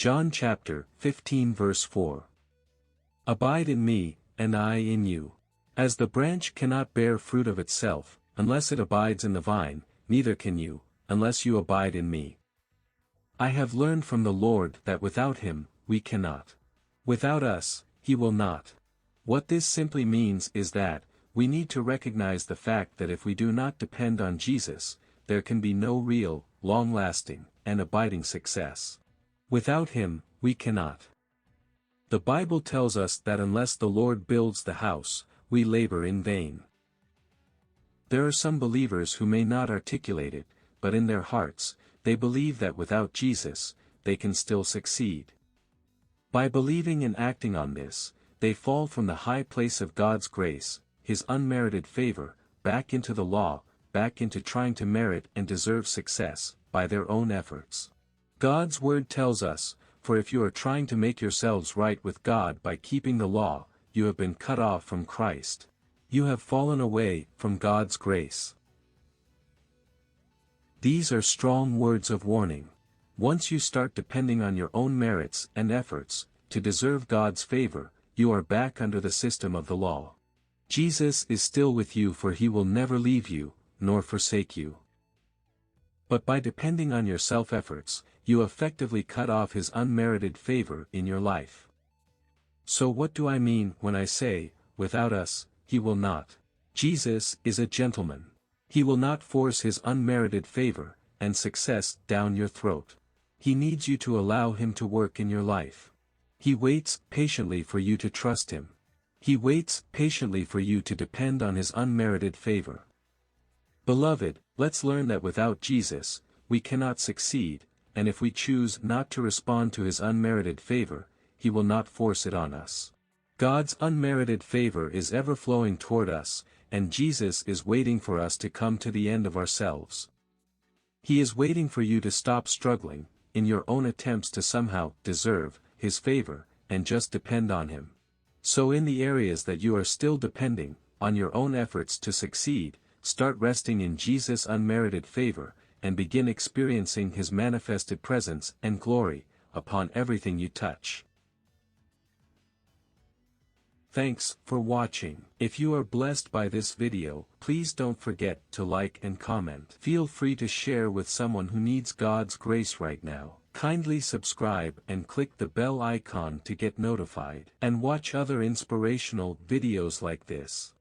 John chapter 15 verse 4. Abide in me, and I in you. As the branch cannot bear fruit of itself, unless it abides in the vine, neither can you, unless you abide in me. I have learned from the Lord that without him, we cannot. Without us, he will not. What this simply means is that, we need to recognize the fact that if we do not depend on Jesus, there can be no real, long-lasting, and abiding success. Without him, we cannot. The Bible tells us that unless the Lord builds the house, we labor in vain. There are some believers who may not articulate it, but in their hearts, they believe that without Jesus, they can still succeed. By believing and acting on this, they fall from the high place of God's grace, his unmerited favor, back into the law, back into trying to merit and deserve success, by their own efforts. God's word tells us, for if you are trying to make yourselves right with God by keeping the law, you have been cut off from Christ. You have fallen away from God's grace. These are strong words of warning. Once you start depending on your own merits and efforts, to deserve God's favor, you are back under the system of the law. Jesus is still with you, for he will never leave you, nor forsake you. But by depending on your self-efforts, you effectively cut off his unmerited favor in your life. So what do I mean when I say, without us, he will not? Jesus is a gentleman. He will not force his unmerited favor and success down your throat. He needs you to allow him to work in your life. He waits patiently for you to trust him. He waits patiently for you to depend on his unmerited favor. Beloved, let's learn that without Jesus, we cannot succeed, and if we choose not to respond to his unmerited favor, he will not force it on us. God's unmerited favor is ever flowing toward us, and Jesus is waiting for us to come to the end of ourselves. He is waiting for you to stop struggling, in your own attempts to somehow deserve his favor, and just depend on him. So in the areas that you are still depending on your own efforts to succeed, start resting in Jesus' unmerited favor, and begin experiencing his manifested presence and glory upon everything you touch. Thanks for watching. If you are blessed by this video, please don't forget to like and comment. Feel free to share with someone who needs God's grace right now. Kindly subscribe and click the bell icon to get notified, and watch other inspirational videos like this.